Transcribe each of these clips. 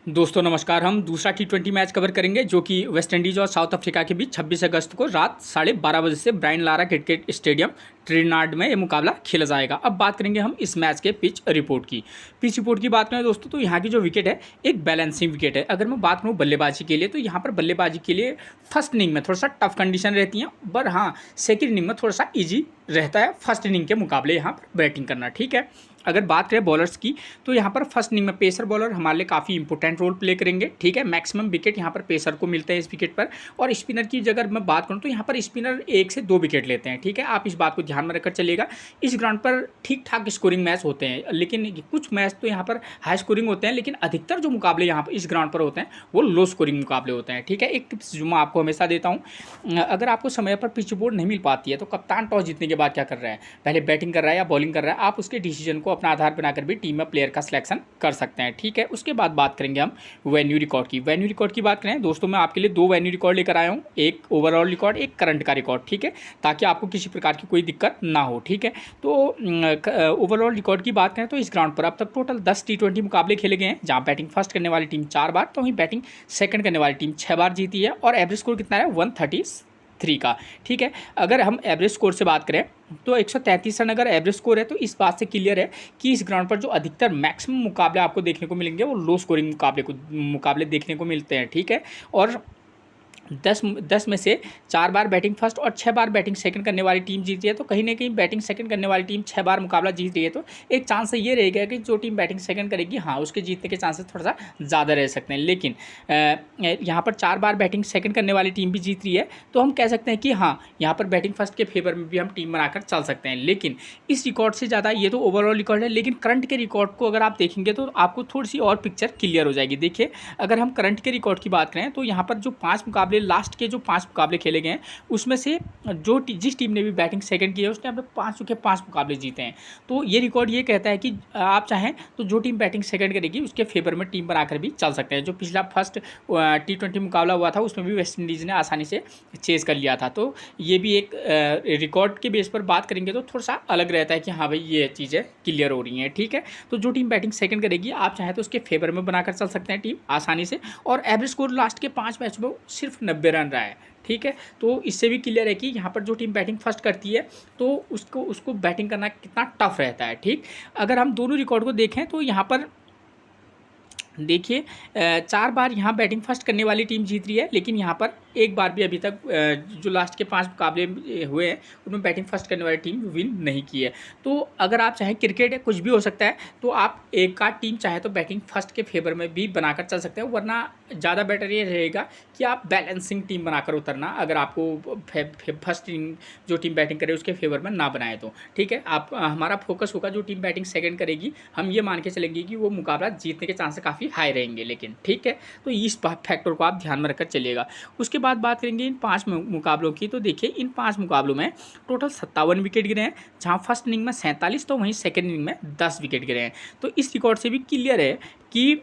दोस्तों नमस्कार। हम दूसरा टी20 मैच कवर करेंगे जो कि वेस्ट इंडीज़ और साउथ अफ्रीका के बीच 26 अगस्त को रात 12:30 बजे से Brian Lara cricket stadium Trinidad में ये मुकाबला खेला जाएगा। अब बात करेंगे हम इस मैच के पिच रिपोर्ट की। पिच रिपोर्ट की बात करें दोस्तों तो यहाँ की जो विकेट है एक बैलेंसिंग विकेट है। अगर मैं बात करूँ बल्लेबाजी के लिए तो यहाँ पर बल्लेबाजी के लिए फर्स्ट इनिंग में थोड़ा सा टफ कंडीशन रहती हैं, पर हाँ सेकेंड इनिंग में थोड़ा सा ईजी रहता है फर्स्ट इनिंग के मुकाबले यहाँ पर बैटिंग करना। ठीक है, अगर बात करें बॉलर्स की तो यहाँ पर फर्स्ट इनिंग में पेसर बॉलर हमारे लिए काफ़ी इंपॉर्टेंट रोल प्ले करेंगे। ठीक है, मैक्सिमम विकेट यहाँ पर पेसर को मिलते हैं इस विकेट पर। और स्पिनर की अगर मैं बात करूँ तो यहाँ पर स्पिनर 1 से 2 विकेट लेते हैं। ठीक है, आप इस बात को ध्यान में रखकर चलिएगा। इस ग्राउंड पर ठीक ठाक स्कोरिंग मैच होते हैं, लेकिन कुछ मैच तो यहाँ पर हाई स्कोरिंग होते हैं, लेकिन अधिकतर जो मुकाबले यहाँ पर इस ग्राउंड पर होते हैं वो लो स्कोरिंग मुकाबले होते हैं। ठीक है, एक टिप्स जो मैं आपको हमेशा देता हूँ, अगर आपको समय पर पिच बोर्ड नहीं मिल पाती है तो कप्तान टॉस जीतने के बाद क्या कर रहा है, पहले बैटिंग कर रहा है या बॉलिंग कर रहा है, आप उसके डिसीजन को अपना आधार बनाकर टीम में प्लेयर का सिलेक्शन कर सकते हैं। ठीक है, उसके बाद बात करेंगे हम वेन्यू रिकॉर्ड की। वेन्यू रिकॉर्ड की बात करें दोस्तों, मैं आपके लिए 2 वेन्यू रिकॉर्ड लेकर आया हूं, एक ओवरऑल रिकॉर्ड, एक करंट का रिकॉर्ड। ठीक है, ताकि आपको किसी प्रकार की कोई दिक्कत ना हो। ठीक है, तो ओवरऑल रिकॉर्ड की बात करें तो इस ग्राउंड पर अब तक टोटल 10 टी20 मुकाबले खेले गए हैं, जहां बैटिंग फर्स्ट करने वाली टीम 4 बार तो वहीं बैटिंग सेकंड करने वाली टीम 6 बार जीती है। और एवरेज स्कोर कितना है 133 का। ठीक है, अगर हम एवरेज स्कोर से बात करें तो 133 रन अगर एवरेज स्कोर है तो इस बात से क्लियर है कि इस ग्राउंड पर जो अधिकतर मैक्सिमम मुकाबले आपको देखने को मिलेंगे वो लो स्कोरिंग मुकाबले देखने को मिलते हैं। ठीक है, और 10 में से 4 बार बैटिंग फर्स्ट और 6 बार बैटिंग सेकंड करने वाली टीम जीती है। तो कहीं ना कहीं बैटिंग सेकंड करने वाली टीम 6 बार मुकाबला जीत रही है, तो एक चांस ये रहेगा कि जो टीम बैटिंग सेकंड करेगी हाँ उसके जीतने के चांसेस थोड़ा सा ज़्यादा रह सकते हैं। लेकिन यहाँ पर 4 बार बैटिंग सेकंड करने वाली टीम भी जीत रही है, तो हम कह सकते हैं कि हाँ यहाँ पर बैटिंग फर्स्ट के फेवर में भी हम टीम बनाकर चल सकते हैं। लेकिन इस रिकॉर्ड से ज़्यादा ये तो ओवरऑल रिकॉर्ड है, लेकिन करंट के रिकॉर्ड को अगर आप देखेंगे तो आपको थोड़ी सी और पिक्चर क्लियर हो जाएगी। देखिए, अगर हम करंट के रिकॉर्ड की बात करें तो यहाँ पर जो 5 मुकाबले लास्ट के जो 5 मुकाबले खेले गए हैं उसमें से जिस टीम ने भी बैटिंग सेकंड की है उसने अपने 5 के 5 मुकाबले जीते हैं। तो ये रिकॉर्ड ये कहता है कि आप चाहें तो जो टीम बैटिंग सेकंड करेगी उसके फेवर में टीम बनाकर भी चल सकते हैं। जो पिछला फर्स्ट टी20 मुकाबला हुआ था उसमें भी वेस्ट इंडीज़ ने आसानी से चेज कर लिया था। तो ये भी एक रिकॉर्ड के बेस पर बात करेंगे तो थोड़ा सा अलग रहता है कि हाँ भाई ये चीज़ें क्लियर हो रही हैं। ठीक है, तो जो टीम बैटिंग सेकंड करेगी आप चाहें तो उसके फेवर में बनाकर चल सकते हैं टीम आसानी से। और एवरेज स्कोर लास्ट के 5 मैच में सिर्फ 90 रन रहा है। ठीक है, तो इससे भी क्लियर है कि यहाँ पर जो टीम बैटिंग फर्स्ट करती है तो उसको बैटिंग करना कितना टफ रहता है। ठीक, अगर हम दोनों रिकॉर्ड को देखें तो यहाँ पर देखिए 4 बार यहाँ बैटिंग फर्स्ट करने वाली टीम जीत रही है, लेकिन यहाँ पर एक बार भी अभी तक जो लास्ट के 5 मुकाबले हुए हैं उनमें बैटिंग फर्स्ट करने वाली टीम विन नहीं की है। तो अगर आप चाहें, क्रिकेट है कुछ भी हो सकता है, तो आप एक आध टीम चाहे तो बैटिंग फर्स्ट के फेवर में भी बनाकर चल सकते हैं, वरना ज़्यादा बेटर ये रहेगा कि आप बैलेंसिंग टीम बनाकर उतरना, अगर आपको फर्स्ट टीम जो टीम बैटिंग करे उसके फेवर में ना बनाए तो। ठीक है, आप हमारा फोकस होगा जो टीम बैटिंग सेकंड करेगी, हम ये मान के चलेंगे कि वो मुकाबला जीतने के चांसेस काफ़ी हाई रहेंगे। लेकिन ठीक है, तो इस फैक्टर को आप ध्यान में रखकर चलिएगा। उसके बाद बात करेंगे इन 5 मुकाबलों की, तो देखिए इन 5 मुकाबलों में टोटल 57 विकेट गिरे हैं, जहां फर्स्ट इनिंग में 47 तो वहीं सेकंड इनिंग में 10 विकेट गिरे हैं। तो इस रिकॉर्ड से भी क्लियर है कि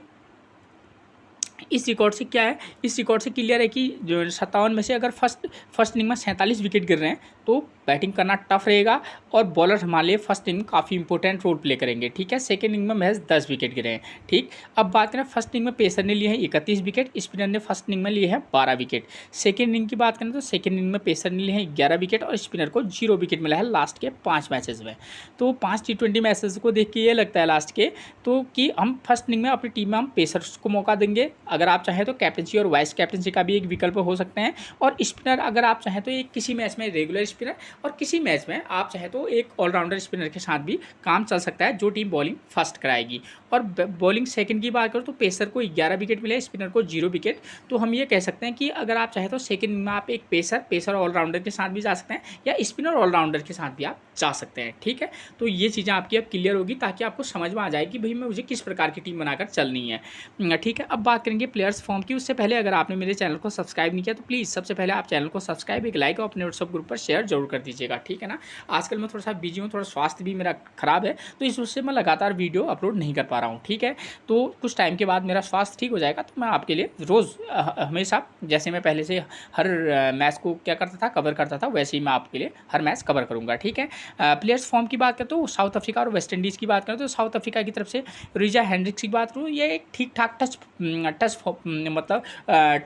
इस रिकॉर्ड से क्या है, इस रिकॉर्ड से क्लियर है कि जो 57 में से अगर फर्स्ट इनिंग में 47 विकेट गिर रहे हैं तो बैटिंग करना टफ रहेगा और बॉलर हमारे लिए फर्स्ट इनिंग काफ़ी इंपॉर्टेंट रोल प्ले करेंगे। ठीक है, सेकंड इनिंग में महज 10 विकेट गिरे हैं। ठीक, अब बात करें फर्स्ट इनिंग में पेसर ने लिए हैं 31 विकेट, स्पिनर ने फर्स्ट इनिंग में लिए हैं 12 विकेट। सेकंड इनिंग की बात करें तो सेकंड इनिंग में पेसर ने लिए हैं 11 विकेट और स्पिनर को 0 विकेट मिला है लास्ट के 5 मैचेस में। तो 5 टी20 मैचेस को देख के ये लगता है लास्ट के तो कि हम फर्स्ट इनिंग में अपनी टीम में हम पेसर्स को मौका देंगे। अगर आप चाहें तो कैप्टनसी और वाइस कैप्टनसी का भी एक विकल्प हो सकते हैं, और स्पिनर अगर आप चाहें तो एक किसी मैच में रेगुलर स्पिनर और किसी मैच में आप चाहें तो एक ऑलराउंडर स्पिनर के साथ भी काम चल सकता है जो टीम बॉलिंग फर्स्ट कराएगी। और बॉलिंग सेकंड की बात करो तो पेसर को 11 विकेट मिले, स्पिनर को 0 विकेट। तो हम ये कह सकते हैं कि अगर आप चाहें तो सेकंड में आप एक पेसर ऑलराउंडर के साथ भी जा सकते हैं या स्पिनर ऑलराउंडर के साथ भी आप जा सकते हैं। ठीक है, तो ये चीज़ें आपकी अब क्लियर होगी ताकि आपको समझ में आ जाए कि भाई मैं मुझे किस प्रकार की टीम बनाकर चलनी है। ठीक है, अब बात करेंगे प्लेयर्स फॉर्म की, उससे पहले अगर आपने मेरे चैनल को सब्सक्राइब नहीं किया तो प्लीज़ सबसे पहले आप चैनल को सब्सक्राइब, एक लाइक और अपने व्हाट्सअप ग्रुप पर शेयर जरूर कर दीजिएगा, ठीक है ना। आजकल मैं थोड़ा सा बिजी हूँ, थोड़ा स्वास्थ्य भी मेरा खराब है, तो इस वजह से मैं लगातार वीडियो अपलोड नहीं कर पा रहा हूँ, ठीक है। तो कुछ टाइम के बाद मेरा स्वास्थ्य ठीक हो जाएगा तो मैं आपके लिए रोज़ हमेशा, जैसे मैं पहले से हर मैच को क्या करता था, कवर करता था, वैसे ही मैं आपके लिए हर मैच कवर करूँगा, ठीक है। प्लेयर्स फॉर्म की बात करें तो साउथ अफ्रीका और वेस्ट इंडीज़ की बात करें तो साउथ अफ्रीका की तरफ से रिजा हेंड्रिक्स की बात करूँ, ये एक ठीक ठाक मतलब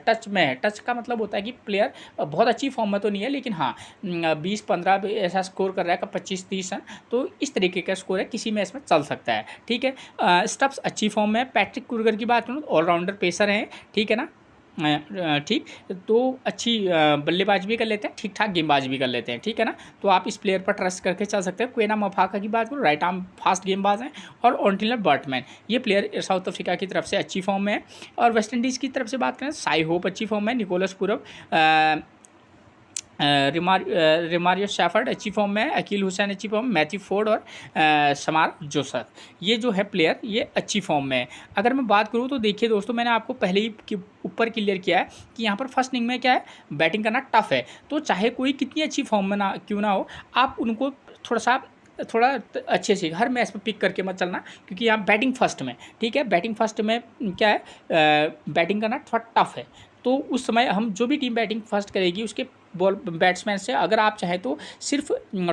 टच में है। टच का मतलब होता है कि प्लेयर बहुत अच्छी फॉर्म में तो नहीं है, लेकिन हाँ 20-15 ऐसा स्कोर कर रहा है, 25-30 रन, तो इस तरीके का स्कोर है, किसी मैच में चल सकता है, ठीक है। स्टब्स अच्छी फॉर्म में है। पैट्रिक कुर्गर की बात करूँ तो ऑलराउंडर पेसर हैं, ठीक है ना। ठीक, तो अच्छी बल्लेबाजी भी कर लेते हैं, ठीक ठाक गेंदबाजी भी कर लेते हैं, ठीक है ना। तो आप इस प्लेयर पर ट्रस्ट करके चल सकते हैं। क्वेना मफाका की बात करूँ, राइट आर्म फास्ट गेंदबाज हैं। और ऑन्टिलर बर्टमैन, ये प्लेयर साउथ अफ्रीका की तरफ से अच्छी फॉर्म में है। और वेस्ट इंडीज़ की तरफ से बात करें, साई होप अच्छी फॉर्म में, निकोलस पूरब, रिमारियो शैफर्ड अच्छी फॉर्म में है, अकील हुसैन अच्छी फॉर्म में, मैथ्यू फोर्ड और शमार जोसफ, ये जो है प्लेयर ये अच्छी फॉर्म में है। अगर मैं बात करूँ तो देखिए दोस्तों, मैंने आपको पहले ही ऊपर क्लियर किया है कि यहाँ पर फर्स्ट इनिंग में क्या है, बैटिंग करना टफ है। तो चाहे कोई कितनी अच्छी फॉर्म में ना क्यों ना हो, आप उनको थोड़ा अच्छे से हर मैच में पिक करके मत चलना, क्योंकि यहाँ बैटिंग फर्स्ट में, ठीक है, बैटिंग फर्स्ट में क्या है, बैटिंग करना थोड़ा टफ है। तो उस समय हम जो भी टीम बैटिंग फर्स्ट करेगी उसके बॉल बैट्समैन से, अगर आप चाहें तो सिर्फ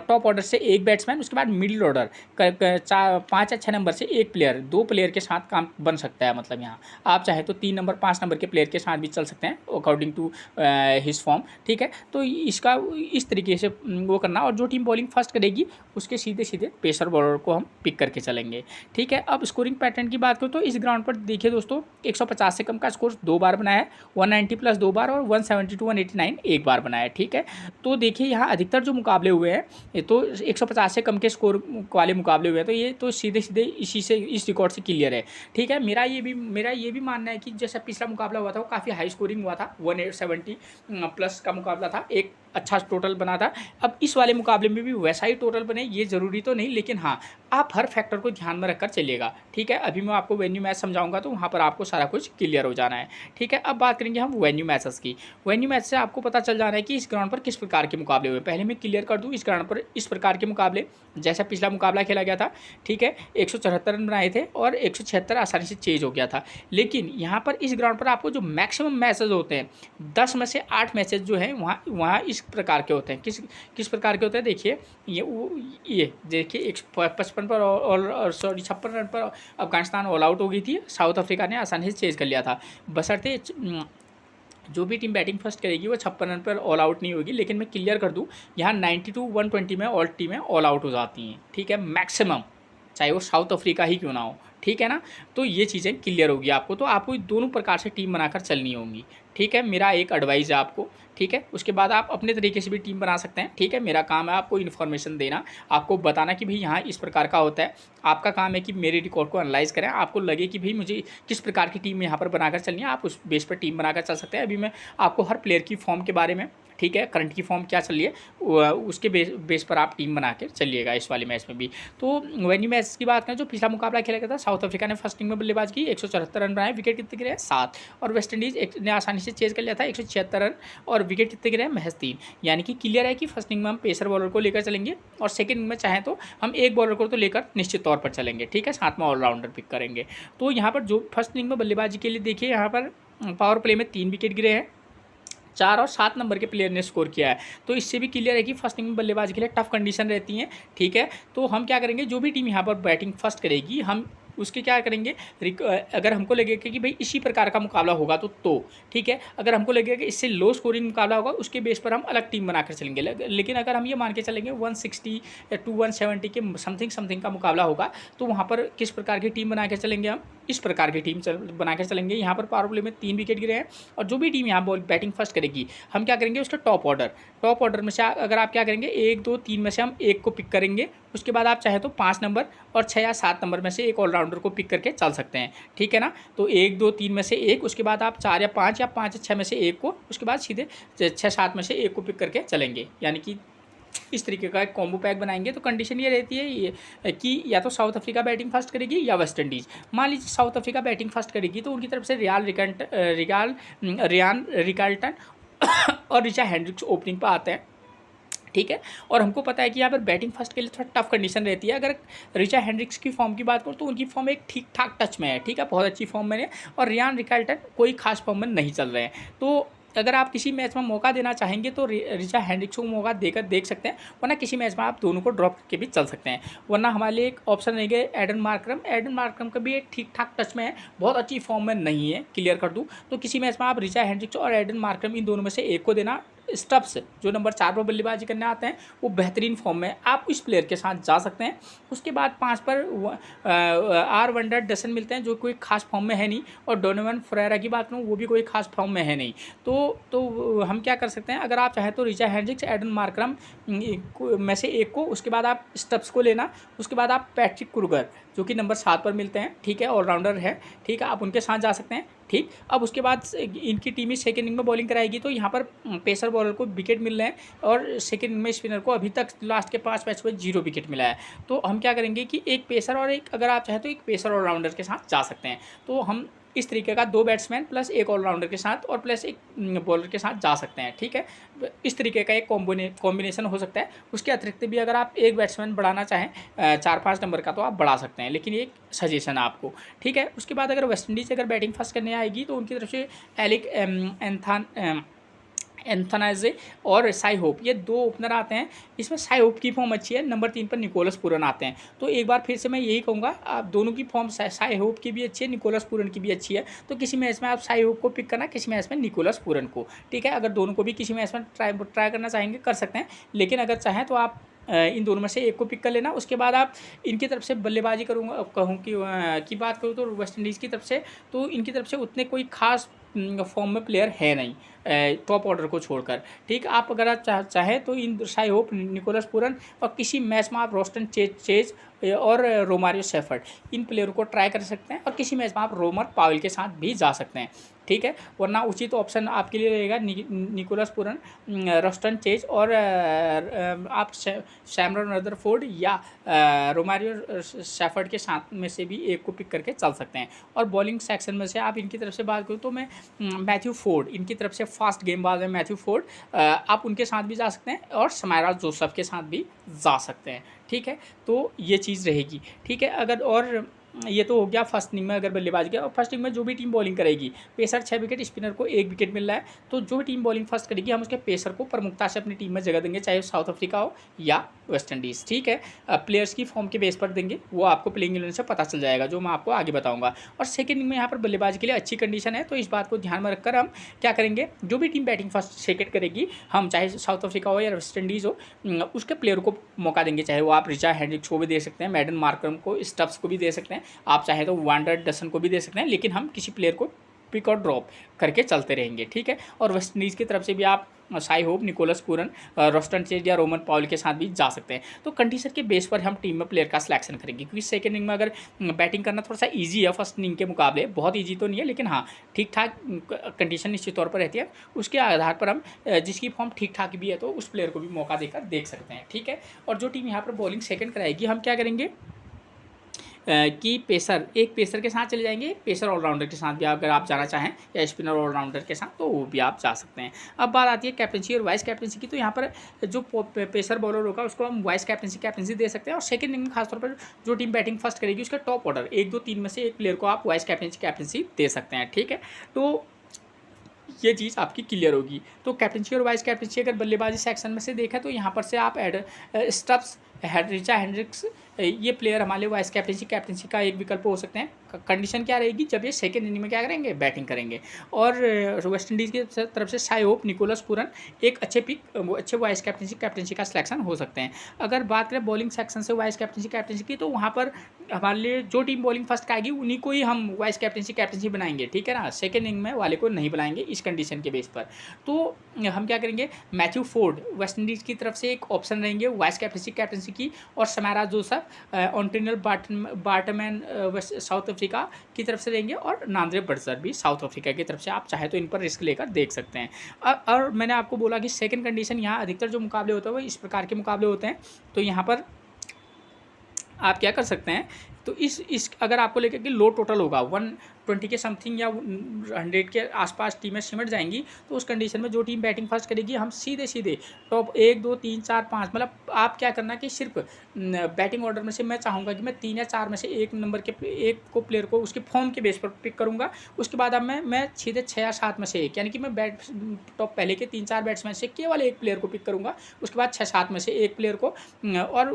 टॉप ऑर्डर से एक बैट्समैन, उसके बाद मिडिल ऑर्डर 5 या 6 नंबर से एक प्लेयर, 2 प्लेयर के साथ काम बन सकता है। मतलब यहाँ आप चाहे तो 3 नंबर 5 नंबर के प्लेयर के साथ भी चल सकते हैं अकॉर्डिंग टू हिज फॉर्म, ठीक है। तो इसका इस तरीके से वो करना, और जो टीम बॉलिंग फर्स्ट करेगी उसके सीधे सीधे पेसर बॉलर को हम पिक करके चलेंगे, ठीक है। अब स्कोरिंग पैटर्न की बात करूँ तो इस ग्राउंड पर देखिए दोस्तों, 150 से कम का स्कोर 2 बार बनाया है, 190 प्लस 2 बार और 170 to 189 एक बार बनाया है, ठीक है। तो देखिए यहाँ अधिकतर जो मुकाबले हुए हैं ये तो 150 से कम के स्कोर वाले मुकाबले हुए हैं, तो ये तो सीधे सीधे इस रिकॉर्ड से क्लियर है, ठीक है। मेरा ये भी मानना है कि जैसा पिछला मुकाबला हुआ था वो काफ़ी हाई स्कोरिंग हुआ था, 170 प्लस का मुकाबला था, एक अच्छा टोटल बना था। अब इस वाले मुकाबले में भी वैसा ही टोटल बने ये ज़रूरी तो नहीं, लेकिन हाँ आप हर फैक्टर को ध्यान में रखकर चलिएगा, ठीक है। अभी मैं आपको वेन्यू मैच समझाऊंगा तो वहाँ पर आपको सारा कुछ क्लियर हो जाना है, ठीक है। अब बात करेंगे हम वेन्यू मैचेस की। वेन्यू मैच से आपको पता चल जाना है कि इस ग्राउंड पर किस प्रकार के मुकाबले हुए। पहले मैं क्लियर कर दूँ, इस ग्राउंड पर इस प्रकार के मुकाबले जैसा पिछला मुकाबला खेला गया था, ठीक है, 174 रन बनाए थे और 176 आसानी से चेज हो गया था। लेकिन यहाँ पर इस ग्राउंड पर आपको जो मैक्सिमम मैचेज होते हैं, 10 में से 8 मैचेज जो हैं वहाँ इस प्रकार के होते हैं। किस प्रकार के होते हैं, देखिए ये देखिए 55 पर और 56 रन पर अफगानिस्तान ऑल आउट हो गई थी, साउथ अफ्रीका ने आसानी से चेज कर लिया था। बशर्ते जो भी टीम बैटिंग फर्स्ट करेगी वो 56 रन पर ऑल आउट नहीं होगी। लेकिन मैं क्लियर कर दूं, यहाँ 90 to 120 में ऑल टीमें ऑल आउट हो जाती हैं, ठीक है, मैक्सिमम, चाहे वो साउथ अफ्रीका ही क्यों ना हो, ठीक है ना। तो ये चीज़ें क्लियर होगी आपको, तो आपको दोनों प्रकार से टीम बनाकर चलनी होंगी, ठीक है। मेरा एक एडवाइस है आपको, ठीक है। उसके बाद आप अपने तरीके से भी टीम बना सकते हैं, ठीक है। मेरा काम है आपको इन्फॉर्मेशन देना, आपको बताना कि भाई यहाँ इस प्रकार का होता है। आपका काम है कि मेरे रिकॉर्ड को एनालाइज करें, आपको लगे कि भाई मुझे किस प्रकार की टीम यहाँ पर बनाकर चलनी है, आप उस बेस पर टीम बनाकर चल सकते हैं। अभी मैं आपको हर प्लेयर की फॉर्म के बारे में, ठीक है, करंट की फॉर्म क्या चल रही है उसके बेस पर आप टीम बना के चलिएगा इस वाले मैच में भी। तो वेन्यू मैच की बात करें, जो पिछला मुकाबला खेला गया था, साउथ अफ्रीका ने फर्स्ट इनिंग में बल्लेबाजी की, 174 रन बनाए, विकेट कितने गिरे 7, और वेस्ट इंडीज़ ने आसानी से चेज कर लिया था, 176 रन और विकेट कितने गिरे महज 3। यानी कि क्लियर है कि फर्स्ट इनिंग में हम पेसर बॉलर को लेकर चलेंगे और सेकंड इनिंग में चाहें तो हम एक बॉलर को तो लेकर निश्चित तौर पर चलेंगे, ठीक है, साथ में ऑलराउंडर पिक करेंगे। तो यहाँ पर जो फर्स्ट इनिंग में बल्लेबाजी के लिए देखिए, यहाँ पर पावर प्ले में 3 विकेट गिरे हैं, 4 और 7 नंबर के प्लेयर ने स्कोर किया है। तो इससे भी क्लियर है कि फर्स्ट इनिंग में बल्लेबाजी के लिए टफ कंडीशन रहती हैं, ठीक है। तो हम क्या करेंगे, जो भी टीम यहाँ पर बैटिंग फर्स्ट करेगी हम उसके क्या करेंगे, अगर हमको लगेगा कि भाई इसी प्रकार का मुकाबला होगा तो ठीक है। अगर हमको लगेगा कि इससे लो स्कोरिंग मुकाबला होगा, उसके बेस पर हम अलग टीम बनाकर चलेंगे। लेकिन अगर हम ये मान के चलेंगे 160 to 170 के समथिंग का मुकाबला होगा, तो वहाँ पर किस प्रकार की टीम बना के चलेंगे, हम इस प्रकार की टीम बना के चलेंगे। यहाँ पर पावर प्ले में 3 विकेट गिरे हैं, और जो भी टीम यहाँ बॉल बैटिंग फर्स्ट करेगी हम क्या करेंगे, उसका टॉप ऑर्डर में से अगर आप क्या करेंगे, 1 2 3 में से हम एक को पिक करेंगे। उसके बाद आप चाहे तो 5 नंबर और 6 या 7 नंबर में से एक ऑलराउंडर को पिक करके चल सकते हैं, ठीक है ना। तो 1 2 3 में से एक, उसके बाद आप 4 या 5 या 6 में से एक को, उसके बाद सीधे 6 7 में से एक को पिक करके चलेंगे। यानी कि इस तरीके का एक कॉम्बो पैक बनाएंगे। तो कंडीशन ये रहती है कि या तो साउथ अफ्रीका बैटिंग फर्स्ट करेगी या वेस्ट इंडीज़। मान लीजिए साउथ अफ्रीका बैटिंग फर्स्ट करेगी तो उनकी तरफ से रियान रिकाल्टन और रिचा हेंड्रिक्स ओपनिंग पर आते हैं, ठीक है। और हमको पता है कि यहाँ पर बैटिंग फर्स्ट के लिए थोड़ा टफ कंडीशन रहती है। अगर रिचा हेंड्रिक्स की फॉर्म की बात करूँ तो उनकी फॉर्म एक ठीक ठाक टच में है, ठीक है, बहुत अच्छी फॉर्म में है। और रियान रिकाल्टन कोई खास फॉर्म में नहीं चल रहे हैं। तो अगर आप किसी मैच में मौका देना चाहेंगे तो रिचा हेंड्रिक्स को मौका देकर देख सकते हैं, वरना किसी मैच में आप दोनों को ड्रॉप करके भी चल सकते हैं। वरना हमारे लिए एक ऑप्शन रहेगा एडन मार्करम का भी एक ठीक ठाक टच में है, बहुत अच्छी फॉर्म में नहीं है, क्लियर कर दूँ। तो किसी मैच में आप रिचा हेंड्रिक्स और एडन मार्करम इन दोनों में से एक को देना। स्टब्स जो नंबर 4 पर बल्लेबाजी करने आते हैं वो बेहतरीन फॉर्म में, आप इस प्लेयर के साथ जा सकते हैं। उसके बाद 5 पर आर वंडरसन मिलते हैं जो कोई खास फॉर्म में है नहीं, और डोनोवन फरेरा की बात करूँ वो भी कोई खास फॉर्म में है नहीं। तो हम क्या कर सकते हैं, अगर आप चाहें तो रिचा हेंड्रिक्स एडन मार्करम में से एक को, उसके बाद आप स्टब्स को लेना। उसके बाद आप पैट्रिक क्रूगर जो कि नंबर 7 पर मिलते हैं, ठीक है, ऑलराउंडर है, ठीक है, आप उनके साथ जा सकते हैं, ठीक। अब उसके बाद इनकी टीम ही सेकेंड इनिंग में बॉलिंग कराएगी, तो यहाँ पर पेसर बॉलर को विकेट मिल रहे हैं और सेकेंड इनिंग में स्पिनर को अभी तक लास्ट के 5 मैच में 0 विकेट मिला है। तो हम क्या करेंगे कि एक पेसर और एक, अगर आप चाहें तो एक पेसर ऑलराउंडर के साथ जा सकते हैं। तो हम इस तरीके का 2 बैट्समैन प्लस एक ऑलराउंडर के साथ और प्लस एक बॉलर के साथ जा सकते हैं, ठीक है। इस तरीके का एक कॉम्बिनेशन हो सकता है। उसके अतिरिक्त भी अगर आप एक बैट्समैन बढ़ाना चाहें 4-5 नंबर का तो आप बढ़ा सकते हैं, लेकिन ये एक सजेशन है आपको, ठीक है। उसके बाद अगर वेस्ट इंडीज़ अगर बैटिंग फर्स्ट करने आएगी तो उनकी तरफ से एलिक एंथनाजे और साई होप, ये 2 ओपनर आते हैं। इसमें साई होप की फॉर्म अच्छी है, नंबर 3 पर निकोलस पूरन आते हैं। तो एक बार फिर से मैं यही कहूँगा, आप दोनों की फॉर्म साई होप की भी अच्छी है, निकोलस पूरन की भी अच्छी है। तो किसी मैच में आप साई होप को पिक करना, किसी मैच में निकोलस पूरन को, ठीक है। अगर दोनों को भी किसी मैच में ट्राई करना चाहेंगे कर सकते हैं, लेकिन अगर चाहें तो आप इन दोनों में से एक को पिक कर लेना। उसके बाद आप इनकी तरफ से बल्लेबाजी कहूँ कि बात करूँ तो वेस्ट इंडीज़ की तरफ से, तो इनकी तरफ से उतने कोई खास फॉर्म में प्लेयर है नहीं, टॉप ऑर्डर को छोड़कर, ठीक। आप अगर आप चाहें तो इन साई होप, निकोलस पूरन और किसी मैच में आप रोस्टन चेज और रोमारियो शेफर्ड, इन प्लेयरों को ट्राई कर सकते हैं। और किसी मैच में आप रोमर पावेल के साथ भी जा सकते हैं, ठीक है। वरना उचित ऑप्शन आपके लिए रहेगा निकोलस पूरन, रोस्टन चेज और आप सैमरन रदरफोर्ड या रोमारियो शेफर्ड के साथ में से भी एक को पिक करके चल सकते हैं। और बॉलिंग सेक्शन में से आप इनकी तरफ से बात करूँ तो मैं मैथ्यू फोर्ड, इनकी तरफ से फास्ट गेंदबाज है मैथ्यू फोर्ड, आप उनके साथ भी जा सकते हैं और समायरा जोसेफ के साथ भी जा सकते हैं, ठीक है। तो ये चीज़ रहेगी, ठीक है। अगर और ये तो हो गया फर्स्ट इनिंग में अगर बल्लेबाजी किया, और फर्स्ट इनिंग में जो भी टीम बॉलिंग करेगी, पेसर 6 विकेट, स्पिनर को 1 विकेट मिल रहा है, तो जो भी टीम बॉलिंग फर्स्ट करेगी हम उसके पेसर को प्रमुखता से अपनी टीम में जगह देंगे, चाहे साउथ अफ्रीका हो या वेस्ट इंडीज़, ठीक है। प्लेयर्स की फॉर्म के बेस पर देंगे, वो आपको प्लेइंग 11 से पता चल जाएगा, जो मैं आपको आगे बताऊंगा। और सेकंड इनिंग में यहाँ पर बल्लेबाजी के लिए अच्छी कंडीशन है, तो इस बात को ध्यान में रखकर हम क्या करेंगे, जो भी टीम बैटिंग फर्स्ट सेकंड करेगी, हम चाहे साउथ अफ्रीका हो या वेस्ट इंडीज़ हो, उसके प्लेयर को मौका देंगे। चाहे वो आप रिचा हेंड्रिक्स को भी दे सकते हैं, एडन मार्करम को, स्टब्स को भी दे सकते हैं, आप चाहे तो वंडरसन को भी दे सकते हैं, लेकिन हम किसी प्लेयर को पिक और ड्रॉप करके चलते रहेंगे, ठीक है। और वेस्ट इंडीज़ की तरफ से भी आप Shai Hope, Nicholas Pooran, Roston Chase या रोमन पाउल के साथ भी जा सकते हैं। तो कंडीशन के बेस पर हम टीम में प्लेयर का सिलेक्शन करेंगे, क्योंकि सेकंड इनिंग में अगर बैटिंग करना थोड़ा सा इजी है फर्स्ट इनिंग के मुकाबले, बहुत इजी तो नहीं है, लेकिन हाँ ठीक ठाक कंडीशन निश्चित तौर पर रहती है। उसके आधार पर हम जिसकी फॉर्म ठीक ठाक भी है तो उस प्लेयर को भी मौका देकर देख सकते हैं, ठीक है। और जो टीम यहाँ पर बॉलिंग सेकेंड कराएगी, हम क्या करेंगे कि एक पेसर के साथ चले जाएंगे, पेसर ऑलराउंडर के साथ भी अगर आप जाना चाहें, या स्पिनर ऑलराउंडर के साथ, तो वो भी आप जा सकते हैं। अब बात आती है कैप्टनसी और वाइस कैप्टनसी की, तो यहाँ पर जो पेसर बॉलर होगा उसको हम वाइस कैप्टनसी दे सकते हैं। और सेकंड इनिंग में खासतौर पर जो टीम बैटिंग फर्स्ट करेगी उसका टॉप ऑर्डर 1, 2, 3 में से एक प्लेयर को आप वाइस कैप्टनसी दे सकते हैं, ठीक है। तो ये चीज़ आपकी क्लियर होगी। तो कैप्टनसी और वाइस कैप्टनसी अगर बल्लेबाजी सेक्शन में से देखा तो यहाँ पर से आप स्टब्स, रिचा हेंड्रिक्स, ये प्लेयर हमारे वाइस कैप्टनसी का एक विकल्प हो सकते हैं। कंडीशन क्या रहेगी, जब ये सेकंड इनिंग में क्या करेंगे, बैटिंग करेंगे। और वेस्ट इंडीज़ की तरफ से साई होप, निकोलस पूरन एक अच्छे वाइस कैप्टनसी का सिलेक्शन हो सकते हैं। अगर बात करें बॉलिंग सेक्शन से वाइस कैप्टनसी की, तो वहाँ पर हमारे लिए जो टीम बॉलिंग फर्स्ट आएगी उन्हीं को ही हम वाइस कैप्टनसी बनाएंगे, ठीक है ना, सेकंड इनिंग में वाले को नहीं बनाएंगे इस कंडीशन के बेस पर। तो हम क्या करेंगे, मैथ्यू फोर्ड वेस्ट इंडीज़ की तरफ से एक ऑप्शन रहेंगे वाइस कैप्टनसी की, और Shamar Joseph Ottniel Baartman South Africa की तरफ से रहेंगे, और नांद्रे बर्जर भी साउथ अफ्रीका की तरफ से। आप चाहे तो इन पर रिस्क लेकर देख सकते हैं। और मैंने आपको बोला कि सेकंड कंडीशन, यहाँ अधिकतर जो मुकाबले होते हैं वो इस प्रकार के मुकाबले होते हैं। तो यहाँ पर आप क्या कर सकते हैं, तो इस अगर आपको लेकर कि लो टोटल होगा 120 के समथिंग या 100 के आसपास टीमें सिमट जाएंगी, तो उस कंडीशन में जो टीम बैटिंग फर्स्ट करेगी, हम सीधे सीधे टॉप 1 2 3 4 5, मतलब आप क्या करना कि सिर्फ बैटिंग ऑर्डर में से मैं चाहूँगा कि मैं 3 या 4 में से एक नंबर के एक को प्लेयर को उसके फॉर्म के बेस पर पिक करूँगा। उसके बाद अब मैं सीधे 6 या 7 में से एक, यानी कि मैं टॉप पहले के 3 4 बैट्समैन से केवल एक प्लेयर को पिक करूँगा। उसके बाद 6 7 में से एक प्लेयर को, और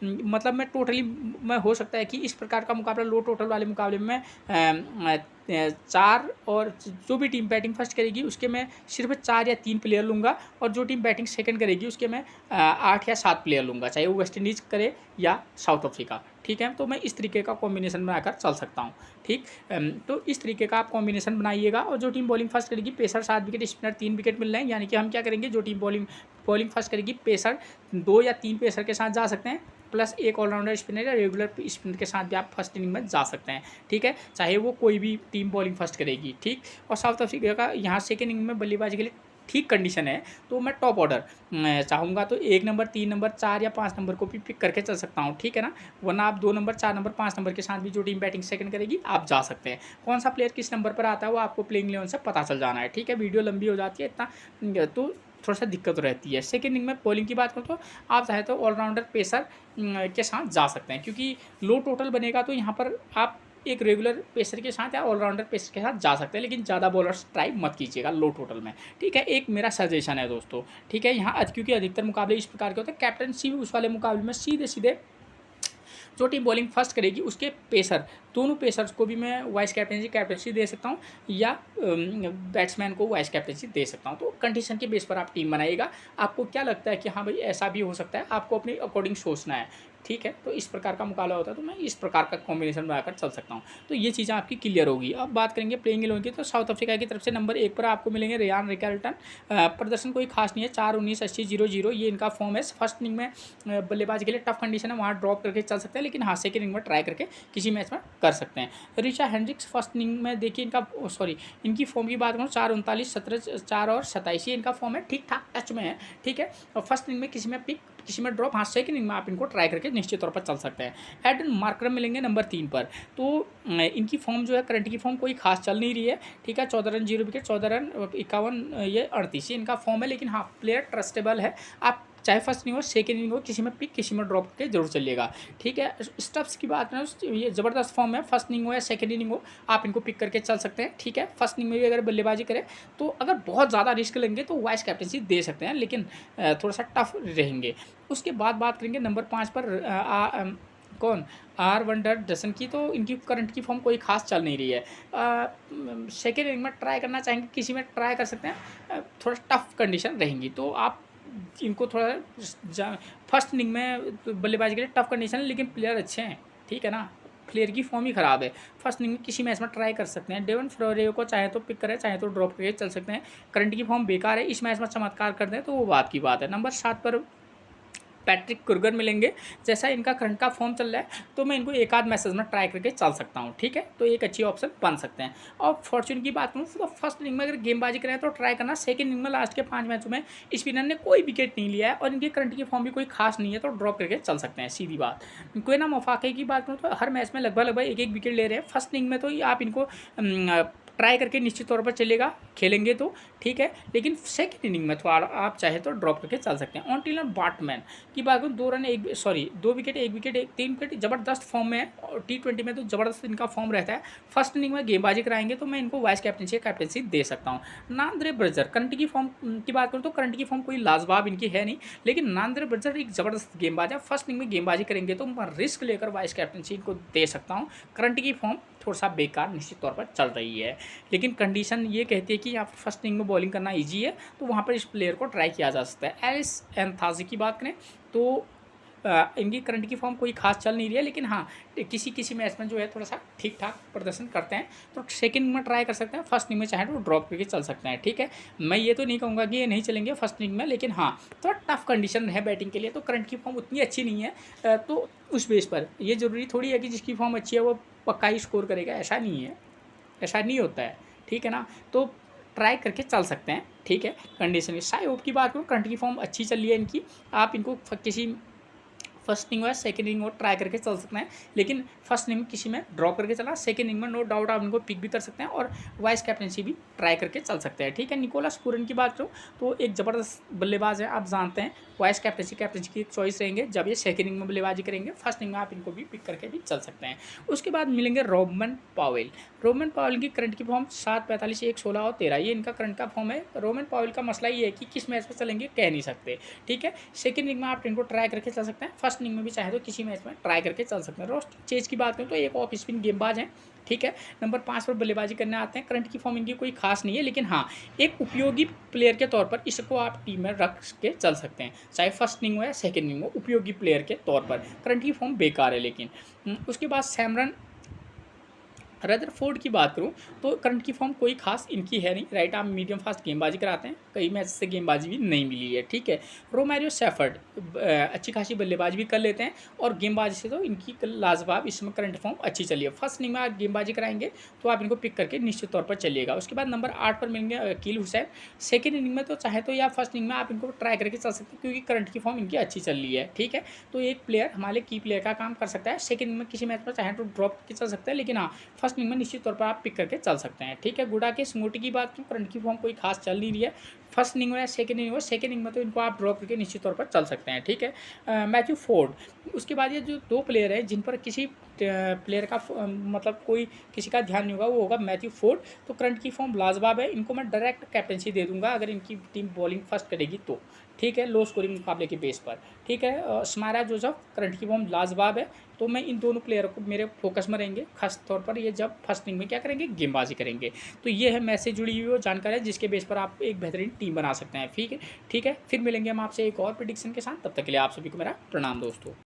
मतलब मैं टोटली मैं हो सकता है कि इस प्रकार का मुकाबला लो टोटल वाले मुकाबले में 4, और जो भी टीम बैटिंग फर्स्ट करेगी उसके मैं सिर्फ 4 या 3 प्लेयर लूँगा, और जो टीम बैटिंग सेकंड करेगी उसके मैं 8 या 7 प्लेयर लूँगा, चाहे वो वेस्ट इंडीज़ करे या साउथ अफ्रीका। ठीक है, तो मैं इस तरीके का कॉम्बिनेशन बनाकर चल सकता हूँ। ठीक, तो इस तरीके का आप कॉम्बिनेशन बनाइएगा। और जो टीम बॉलिंग फर्स्ट करेगी, पेसर 7 विकेट, स्पिनर 3 विकेट मिल रहे हैं, यानी कि हम क्या करेंगे, जो टीम बॉलिंग फर्स्ट करेगी, पेसर 2 या 3 पेसर के साथ जा सकते हैं, प्लस एक ऑलराउंडर स्पिनर या रेगुलर स्पिनर के साथ भी आप फर्स्ट इनिंग में जा सकते हैं। ठीक है, चाहे वो कोई भी टीम बॉलिंग फर्स्ट करेगी। ठीक, और साउथ अफ्रीका का यहाँ सेकेंड इनिंग में बल्लेबाजी के लिए ठीक कंडीशन है, तो मैं टॉप ऑर्डर चाहूँगा तो 1 नंबर 3 नंबर 4 या 5 नंबर को भी पिक करके चल सकता हूँ। ठीक है ना, वरना आप 2 नंबर 4 नंबर 5 नंबर के साथ भी जो टीम बैटिंग सेकंड करेगी आप जा सकते हैं। कौन सा प्लेयर किस नंबर पर आता है वो आपको प्लेइंग 11 से पता चल जाना है। ठीक है, वीडियो लंबी हो जाती है इतना, तो थोड़ा सा दिक्कत रहती है। सेकेंड इनिंग में बॉलिंग की बात करूँ तो आप चाहे तो ऑलराउंडर पेसर के साथ जा सकते हैं, क्योंकि लो टोटल बनेगा तो यहाँ पर आप एक रेगुलर पेसर के साथ या ऑलराउंडर पेसर के साथ जा सकते हैं, लेकिन ज़्यादा बॉलर्स ट्राई मत कीजिएगा लो टोटल में। ठीक है, एक मेरा सजेशन है दोस्तों। ठीक है, यहाँ क्योंकि अधिकतर मुकाबले इस प्रकार के होते हैं, कैप्टनसी उस वाले मुकाबले में सीधे सीधे जो टीम बॉलिंग फर्स्ट करेगी उसके पेसर, दोनों पेसर्स को भी मैं वाइस कैप्टनसी दे सकता हूँ, या बैट्समैन को वाइस कैप्टनसी दे सकता हूँ। तो कंडीशन के बेस पर आप टीम बनाइएगा। आपको क्या लगता है कि हाँ भाई ऐसा भी हो सकता है, आपको अपने अकॉर्डिंग सोचना है। ठीक है, तो इस प्रकार का मुकाबला होता है, तो मैं इस प्रकार का कॉम्बिनेशन बनाकर चल सकता हूँ। तो ये चीज़ें आपकी क्लियर होगी। अब बात करेंगे प्लेइंग 11 की, तो साउथ अफ्रीका की तरफ से नंबर 1 पर आपको मिलेंगे रियान रिकल्टन। प्रदर्शन कोई खास नहीं है, 4 19 80 0 0 ये इनका फॉर्म है। फर्स्ट इनिंग में बल्लेबाजी के लिए टफ कंडीशन है, वहाँ ड्रॉप करके चल सकते हैं, लेकिन हाँ सेकेंड इनिंग में ट्राई करके किसी मैच में कर सकते हैं। रिचा हेंड्रिक्स फर्स्ट इनिंग में देखिए इनकी फॉर्म की बात करूँ 4 39 17 4 और 27 ये इनका फॉर्म है, ठीक ठाक टच में है। ठीक है, और फर्स्ट इनिंग में किसी में पिक किसी में ड्रॉप, हाँ सेकंड इनिंग में आप इनको ट्राई करके निश्चित तौर पर चल सकते हैं। एडन मार्करम मिलेंगे नंबर 3 पर, तो इनकी फॉर्म जो है करंट की फॉर्म कोई खास चल नहीं रही है। ठीक है, 14 रन 0 विकेट, 14 रन 51 ये 38 इनका फॉर्म है, लेकिन हाँ प्लेयर ट्रस्टेबल है। आप चाहे फर्स्ट इनिंग हो सेकेंड इनिंग हो, किसी में पिक किसी में ड्रॉप करके जरूर चलिएगा। ठीक है, स्टफ्स की बात करें ये ज़बरदस्त फॉर्म है, फर्स्ट इनिंग हो या सेकेंड इनिंग हो आप इनको पिक करके चल सकते हैं। ठीक है, फर्स्ट इनिंग में भी अगर बल्लेबाजी करें तो अगर बहुत ज़्यादा रिस्क लेंगे तो वाइस कैप्टनसी दे सकते हैं, लेकिन थोड़ा सा टफ रहेंगे। उसके बाद बात करेंगे नंबर 5 पर कौन आर वंडर डसन की, तो इनकी करंट की फॉर्म कोई खास चल नहीं रही है। सेकेंड इनिंग में ट्राई करना चाहेंगे, किसी में ट्राई कर सकते हैं, थोड़ा टफ कंडीशन रहेंगी, तो आप इनको थोड़ा फर्स्ट इनिंग में बल्लेबाजी के लिए टफ कंडीशन है, लेकिन प्लेयर अच्छे हैं। ठीक है ना, प्लेयर की फॉर्म ही ख़राब है, फर्स्ट इनिंग में किसी मैच में ट्राई कर सकते हैं। डेवन फ्लोरियो को चाहे तो पिक करें, चाहे तो ड्रॉप करके चल सकते हैं। करंट की फॉर्म बेकार है, इस मैच में चमत्कार कर दें तो वो बात की बात है। नंबर 7 पर पैट्रिक कुर्गन मिलेंगे। जैसा इनका करंट का फॉर्म चल रहा है तो मैं इनको एक आध मैसेज में ट्राई करके चल सकता हूँ। ठीक है, तो एक अच्छी ऑप्शन बन सकते हैं। और फॉर्चून की बात करूँ तो फर्स्ट इनिंग में अगर गेंदबाजी करें तो ट्राई करना, सेकंड इनिंग में लास्ट के 5 मैचों में स्पिनर ने कोई विकेट नहीं लिया है और इनकी करंट की फॉर्म भी कोई खास नहीं है, तो ड्रॉप करके चल सकते हैं, सीधी बात। कोई ना मोफाके की बात करूँ तो हर मैच में लगभग एक एक विकेट ले रहे हैं। फर्स्ट इनिंग में तो आप इनको ट्राई करके निश्चित तौर पर चलेगा, खेलेंगे तो ठीक है, लेकिन सेकंड इनिंग में थोड़ा आप चाहे तो ड्रॉप करके चल सकते हैं। ऑन्टिलर बार्टमैन की बात करूँ 2 विकेट 1 विकेट 3 विकेट ज़बरदस्त फॉर्म में है, और T20 में तो ज़बरदस्त इनका फॉर्म रहता है। फर्स्ट इनिंग में गेंदबाजी कराएंगे तो मैं इनको वाइस कैप्टनसी दे सकता हूँ। नांद्रे ब्रजर करंट की फॉर्म की बात करूँ तो करंट की फॉर्म कोई लाजवाब इनकी है नहीं, लेकिन नांद्रे ब्रजर एक ज़बरदस्त गेंदबाज है। फर्स्ट इनिंग में गेंदबाजी करेंगे तो मैं रिस्क लेकर वाइस कैप्टनसी इनको दे सकता हूँ। करंट की फॉर्म थोड़ा सा बेकार निश्चित तौर पर चल रही है, लेकिन कंडीशन ये कहती है कि यहाँ पर फर्स्ट इनिंग में बॉलिंग करना इजी है, तो वहाँ पर इस प्लेयर को ट्राई किया जा सकता है। एलिस एंथाजी की बात करें तो इनकी करंट की फॉर्म कोई खास चल नहीं रही है, लेकिन हाँ किसी किसी मैच में जो है थोड़ा सा ठीक ठाक प्रदर्शन करते हैं, तो सेकंड इनिंग में ट्राई कर सकते हैं, फर्स्ट इनिंग में चाहे तो ड्रॉप करके चल सकते हैं। ठीक है, मैं ये तो नहीं कहूँगा कि ये नहीं चलेंगे फर्स्ट इनिंग में, लेकिन हाँ थोड़ा टफ कंडीशन है बैटिंग के लिए, तो करंट की फॉर्म उतनी अच्छी नहीं है। तो उस बेस पर ये ज़रूरी थोड़ी है कि जिसकी फॉर्म अच्छी है वो पक्का ही स्कोर करेगा, ऐसा नहीं है, ऐसा नहीं होता है। ठीक है ना, तो ट्राई करके चल सकते हैं। ठीक है, कंडीशन की साई होप की बात करूँ, करंट की फॉर्म अच्छी चल रही है इनकी, आप इनको किसी फर्स्ट इनिंग में सेकंड इनिंग में ट्राई करके चल सकते हैं, लेकिन फर्स्ट इनिंग किसी में ड्रॉप करके चला, सेकंड इनिंग में नो डाउट आप इनको पिक भी कर सकते हैं और वाइस कैप्टनसी भी ट्राई करके चल सकते हैं। ठीक है, निकोलस पूरन की बात करूँ तो एक ज़बरदस्त बल्लेबाज है, आप जानते हैं वाइस कैप्टनसी की एक चॉइस रहेंगे जब ये सेकंड इनिंग में बल्लेबाजी करेंगे, फर्स्ट इनिंग में आप इनको भी पिक करके भी चल सकते हैं। उसके बाद मिलेंगे रोमन पावेल। रोमन पावेल की करंट की फॉर्म 7, 45, 1, 16 और 13, ये इनका करंट का फॉर्म है। रोमन पावेल का मसला ये है कि किस मैच में चलेंगे कह नहीं सकते। ठीक है, सेकंड इनिंग में आप इनको ट्राई करके चल सकते हैं, फर्स्ट इनिंग में भी चाहे तो किसी मैच में ट्राई करके चल सकते हैं। रोस्ट चेज की बात करें तो एक ऑफ स्पिन गेंदबाज हैं। ठीक है, नंबर 5 पर बल्लेबाजी करने आते हैं, करंट की फॉर्म इनकी कोई खास नहीं है, लेकिन हाँ एक उपयोगी प्लेयर के तौर पर इसको आप टीम में रख के चल सकते हैं, चाहे फर्स्ट इनिंग हो या सेकंड इनिंग हो, उपयोगी प्लेयर के तौर पर। करंट की फॉर्म बेकार है लेकिन। उसके बाद सैमरन रदरफोर्ड की बात करूं तो करंट की फॉर्म कोई खास इनकी है नहीं, राइट आर्म मीडियम फास्ट गेंदबाजी कराते हैं, कई मैच से गेंदबाजी भी नहीं मिली है। ठीक है, रोमारियो सेफर्ड अच्छी खासी बल्लेबाजी भी कर लेते हैं और गेंदबाजी से तो इनकी लाजवाब इसमें करंट फॉर्म अच्छी चली है। फर्स्ट इनिंग में आप गेंदबाजी कराएंगे तो आप इनको पिक करके निश्चित तौर पर चलिएगा। उसके बाद नंबर 8 पर मिलेंगे अकील हुसैन। सेकेंड इनिंग में तो चाहे तो या फर्स्ट इनिंग में आप इनको ट्राई करके चल सकते हैं, क्योंकि करंट की फॉर्म इनकी अच्छी चल रही है। ठीक है, तो एक प्लेयर हमारे की प्लेयर का काम कर सकता है, सेकेंड इनिंग में किसी मैच में चाहे तो ड्रॉप करके चल सकता है, लेकिन हाँ फर्स्ट इनिंग में निश्चित तौर पर आप पिक करके चल सकते हैं। ठीक है, गुडा के स्मूटी की बात की करंट की फॉर्म कोई खास चल नहीं रही है, फर्स्ट इनिंग में या सेकंड इनिंग में, सेकंड इनिंग में तो इनको आप ड्रॉप करके निश्चित तौर पर चल सकते हैं। ठीक है, मैथ्यू फोर्ड। उसके बाद ये जो दो प्लेयर हैं जिन पर किसी प्लेयर का मतलब कोई किसी का ध्यान नहीं होगा, वो होगा मैथ्यू फोर्ड। तो करंट की फॉर्म लाजवाब है, इनको मैं डायरेक्ट कैप्टनसी दे दूंगा अगर इनकी टीम बॉलिंग फर्स्ट करेगी तो। ठीक है, लो स्कोरिंग मुकाबले के बेस पर। ठीक है, स्मारा जोसेफ करंट की फॉर्म लाजवाब है, तो मैं इन दोनों प्लेयर को मेरे फोकस में रहेंगे, खास तौर पर ये जब फर्स्ट इनिंग में क्या करेंगे, गेंदबाजी करेंगे। तो ये है मैच से जुड़ी हुई वो जानकारी जिसके बेस पर आप एक बेहतरीन टीम बना सकते हैं। ठीक है, फिर मिलेंगे हम आपसे एक और प्रेडिक्शन के साथ, तब तक के लिए आप सभी को मेरा प्रणाम दोस्तों।